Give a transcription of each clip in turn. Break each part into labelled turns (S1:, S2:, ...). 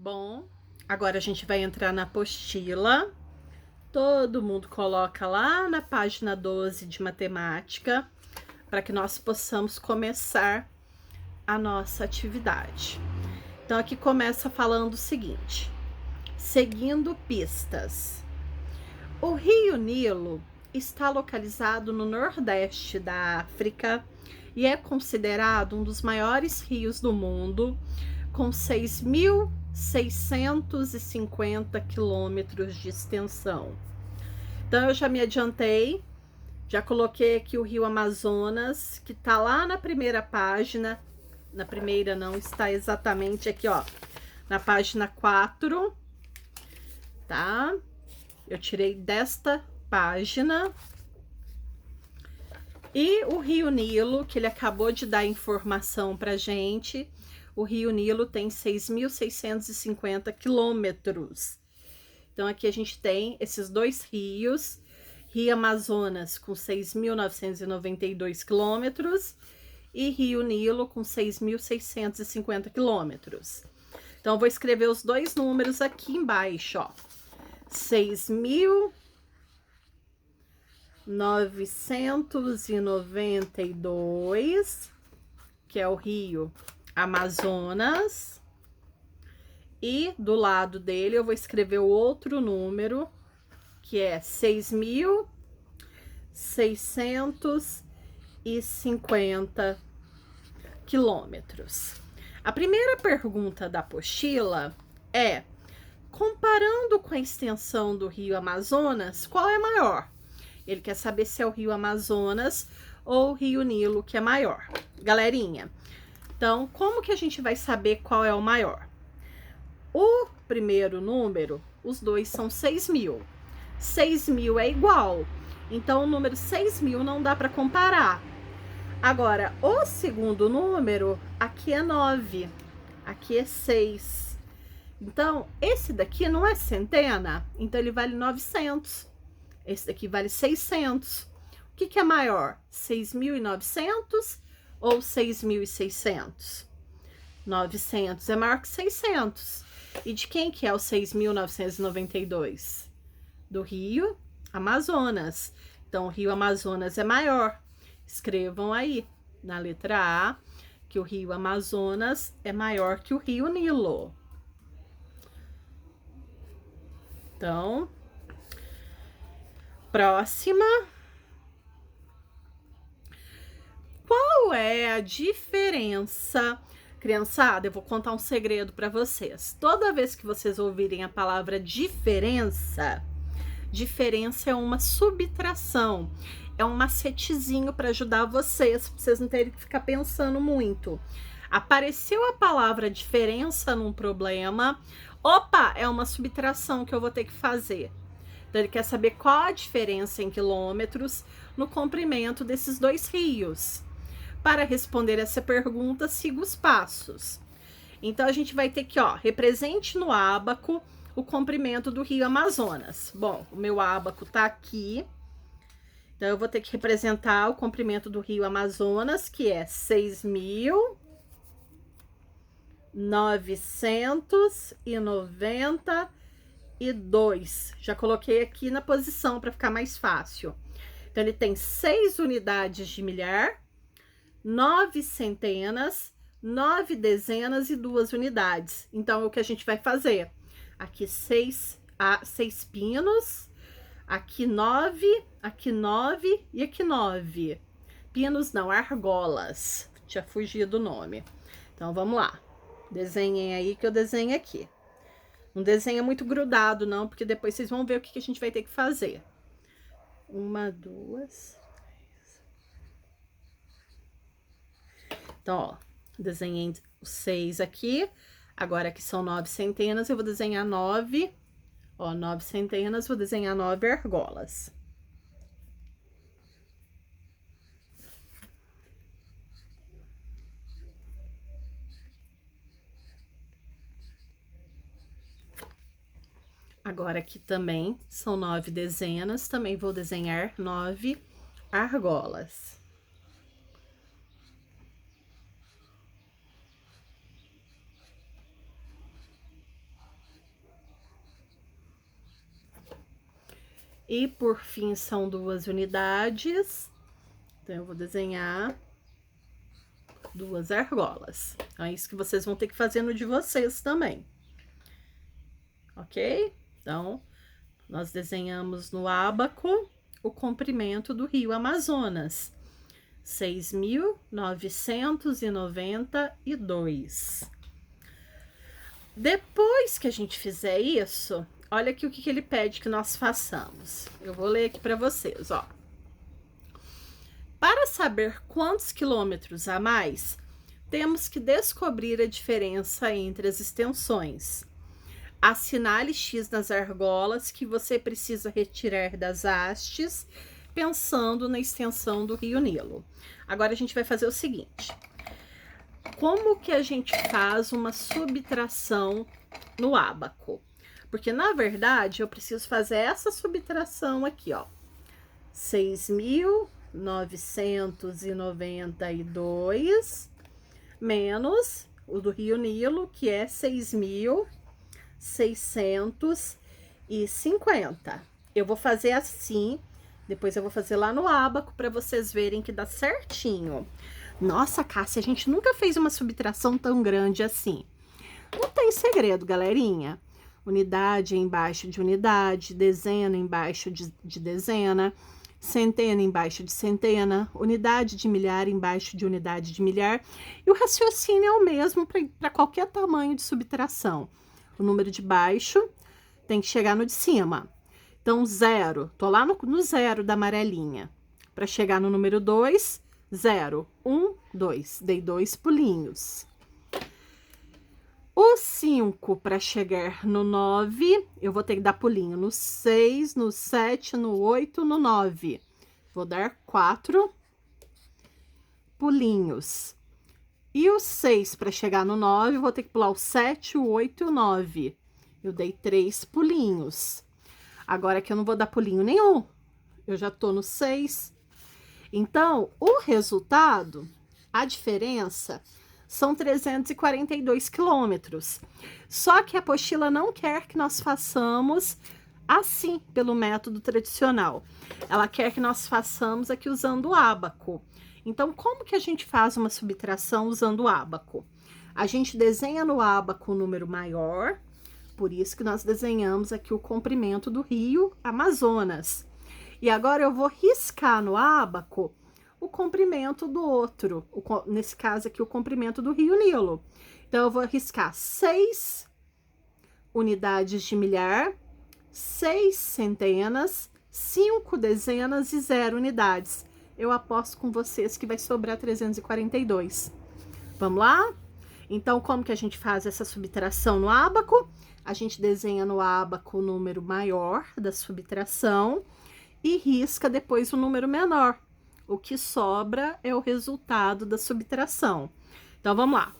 S1: Bom, agora a gente vai entrar na apostila. Todo mundo coloca lá na página 12 de matemática, para que nós possamos começar a nossa atividade. Então, aqui começa falando o seguinte: seguindo pistas. O rio Nilo está localizado no nordeste da África e é considerado um dos maiores rios do mundo, com 6.650 quilômetros de extensão. Então, eu já me adiantei, já coloquei aqui o rio Amazonas, que tá lá na primeira página. Na primeira não, está exatamente aqui, ó, na página 4, tá? Eu tirei desta página. E o rio Nilo, que ele acabou de dar informação pra gente, o rio Nilo tem 6.650 quilômetros. Então, aqui a gente tem esses dois rios, Rio Amazonas com 6.992 quilômetros e Rio Nilo com 6.650 quilômetros. Então, eu vou escrever os dois números aqui embaixo, ó. 6.992, que é o rio Amazonas. E do lado dele eu vou escrever o outro número, que é 6.650 quilômetros. A primeira pergunta da apostila é: comparando com a extensão do rio Amazonas, qual é maior? Ele quer saber se é o rio Amazonas ou o rio Nilo que é maior. Galerinha, então, como que a gente vai saber qual é o maior? O primeiro número, os dois são 6.000. 6.000 é igual. Então, o número 6.000 não dá para comparar. Agora, o segundo número, aqui é 9. Aqui é 6. Então, esse daqui não é centena. Então, ele vale 900. Esse daqui vale 600. O que é maior? 6.900 ou 6.600? 900 é maior que 600. E de quem que é o 6.992? Do rio Amazonas. Então, o rio Amazonas é maior. Escrevam aí, na letra A, que o rio Amazonas é maior que o rio Nilo. Então, próxima. Qual é a diferença? Criançada, eu vou contar um segredo para vocês. Toda vez que vocês ouvirem a palavra diferença, diferença é uma subtração. É um macetezinho para ajudar vocês, pra vocês não terem que ficar pensando muito. Apareceu a palavra diferença num problema, opa, é uma subtração que eu vou ter que fazer. Então, ele quer saber qual a diferença em quilômetros no comprimento desses dois rios. Para responder essa pergunta, siga os passos. Então, a gente vai ter que, ó, represente no ábaco o comprimento do rio Amazonas. Bom, o meu ábaco tá aqui. Então, eu vou ter que representar o comprimento do rio Amazonas, que é 6.992. Já coloquei aqui na posição para ficar mais fácil. Então, ele tem 6 unidades de milhar, 9 centenas, 9 dezenas e 2 unidades. Então, o que a gente vai fazer? Aqui 6 pinos, aqui 9 e aqui 9. Pinos não, argolas. Tinha fugido o nome. Então, vamos lá. Desenhem aí que eu desenho aqui. Não desenha muito grudado, não, porque depois vocês vão ver o que a gente vai ter que fazer. 1, 2... Então, ó, desenhei os 6 aqui. Agora aqui são 9 centenas, eu vou desenhar 9. Ó, 9 centenas, vou desenhar 9 argolas. Agora aqui também são 9 dezenas, também vou desenhar 9 argolas. E por fim, são 2 unidades. Então, eu vou desenhar 2 argolas. Então, é isso que vocês vão ter que fazer no de vocês também. Ok? Então, nós desenhamos no ábaco o comprimento do rio Amazonas. 6.992. Depois que a gente fizer isso, olha aqui o que ele pede que nós façamos. Eu vou ler aqui para vocês, ó. Para saber quantos quilômetros a mais, temos que descobrir a diferença entre as extensões. Assinale X nas argolas que você precisa retirar das hastes, pensando na extensão do Rio Nilo. Agora a gente vai fazer o seguinte: como que a gente faz uma subtração no ábaco? Porque na verdade eu preciso fazer essa subtração aqui, ó. 6.992 menos o do Rio Nilo, que é 6.650. Eu vou fazer assim. Depois eu vou fazer lá no ábaco para vocês verem que dá certinho. Nossa, Cássia, a gente nunca fez uma subtração tão grande assim. Não tem segredo, galerinha. Unidade embaixo de unidade, dezena embaixo de dezena, centena embaixo de centena, unidade de milhar embaixo de unidade de milhar. E o raciocínio é o mesmo para qualquer tamanho de subtração. O número de baixo tem que chegar no de cima. Então, 0, tô lá no 0 da amarelinha. Para chegar no número 2, 0, 1, 2. Dei 2 pulinhos. O 5, para chegar no 9, eu vou ter que dar pulinho no 6, no 7, no 8, no 9. Vou dar 4 pulinhos. E o 6, para chegar no 9, eu vou ter que pular o 7, o 8 e o 9. Eu dei 3 pulinhos. Agora que eu não vou dar pulinho nenhum, eu já tô no 6. Então, o resultado, a diferença, são 342 quilômetros. Só que a apostila não quer que nós façamos assim, pelo método tradicional. Ela quer que nós façamos aqui usando o ábaco. Então, como que a gente faz uma subtração usando o ábaco? A gente desenha no ábaco o número maior. Por isso que nós desenhamos aqui o comprimento do rio Amazonas. E agora eu vou riscar no ábaco o comprimento do outro. Nesse caso aqui, o comprimento do Rio Nilo. Então, eu vou riscar 6 unidades de milhar, 6 centenas, 5 dezenas e 0 unidades. Eu aposto com vocês que vai sobrar 342. Vamos lá? Então, como que a gente faz essa subtração no ábaco? A gente desenha no ábaco o número maior da subtração e risca depois o número menor. O que sobra é o resultado da subtração. Então, vamos lá.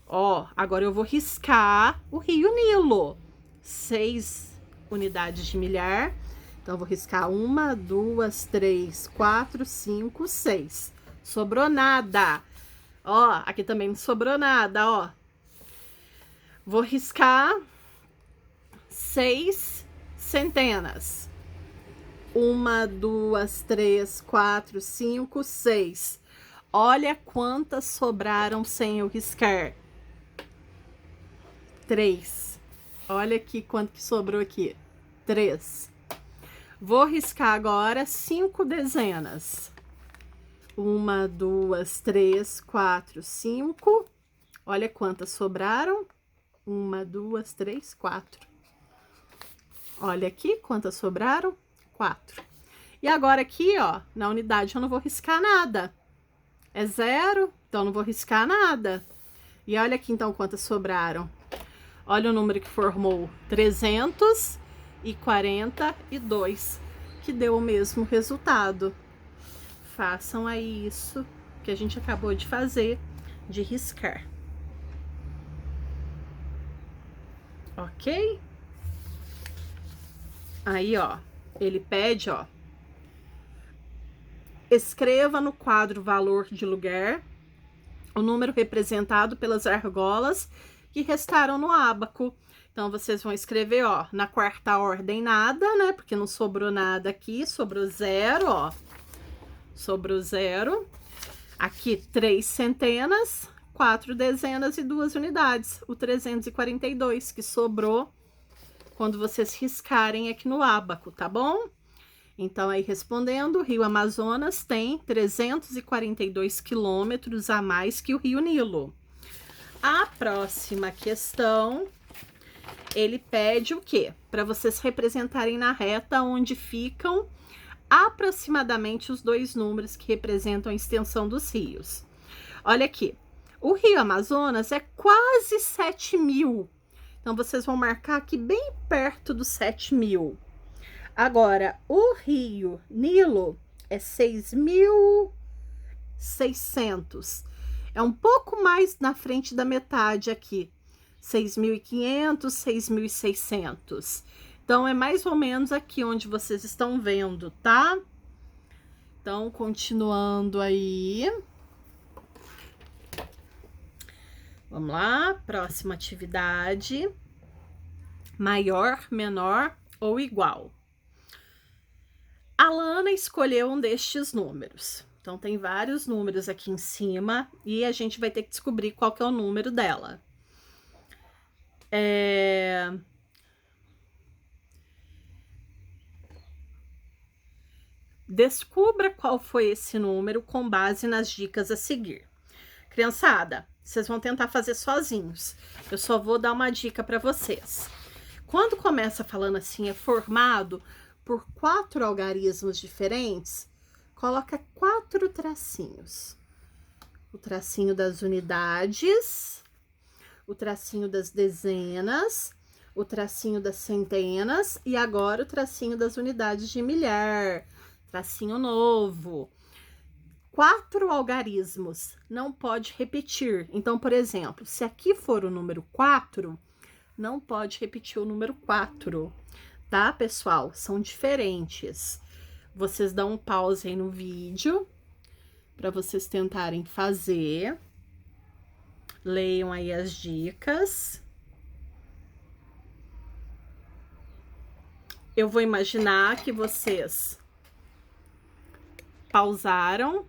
S1: Ó, agora eu vou riscar o Rio Nilo. 6 unidades de milhar. Então, eu vou riscar 1, 2, 3, 4, 5, 6. Sobrou nada. Ó, aqui também não sobrou nada, ó. Vou riscar 6 centenas. 1, 2, 3, 4, 5, 6. Olha quantas sobraram sem eu riscar. 3. Olha aqui quanto que sobrou aqui. 3. Vou riscar agora 5 dezenas. 1, 2, 3, 4, 5. Olha quantas sobraram. 1, 2, 3, 4. Olha aqui quantas sobraram. 4. E agora aqui, ó, na unidade eu não vou riscar nada. É 0, então não vou riscar nada. E olha aqui então quantas sobraram. Olha o número que formou, 342, que deu o mesmo resultado. Façam aí isso que a gente acabou de fazer, de riscar. Ok? Aí, ó, ele pede, ó, escreva no quadro valor de lugar, o número representado pelas argolas que restaram no ábaco. Então, vocês vão escrever, ó, na quarta ordem nada, né? Porque não sobrou nada aqui, sobrou 0, ó. Sobrou 0. Aqui, 3 centenas, 4 dezenas e 2 unidades. O 342 que sobrou quando vocês riscarem aqui no ábaco, tá bom? Então, aí respondendo, o Rio Amazonas tem 342 quilômetros a mais que o Rio Nilo. A próxima questão, ele pede o quê? Para vocês representarem na reta onde ficam aproximadamente os dois números que representam a extensão dos rios. Olha aqui, o Rio Amazonas é quase 7.000. Então, vocês vão marcar aqui bem perto dos 7.000. Agora, o Rio Nilo é 6.600. É um pouco mais na frente da metade aqui. 6.500, 6.600. Então, é mais ou menos aqui onde vocês estão vendo, tá? Então, continuando aí. Vamos lá, próxima atividade. Maior, menor ou igual? A Lana escolheu um destes números. Então, tem vários números aqui em cima e a gente vai ter que descobrir qual que é o número dela. Descubra qual foi esse número com base nas dicas a seguir. Criançada, vocês vão tentar fazer sozinhos. Eu só vou dar uma dica para vocês. Quando começa falando assim, é formado por 4 algarismos diferentes, coloca 4 tracinhos. O tracinho das unidades, o tracinho das dezenas, o tracinho das centenas e agora o tracinho das unidades de milhar. Tracinho novo. 4 algarismos, não pode repetir. Então, por exemplo, se aqui for o número 4, não pode repetir o número 4, tá, pessoal? São diferentes. Vocês dão um pause aí no vídeo para vocês tentarem fazer. Leiam aí as dicas. Eu vou imaginar que vocês pausaram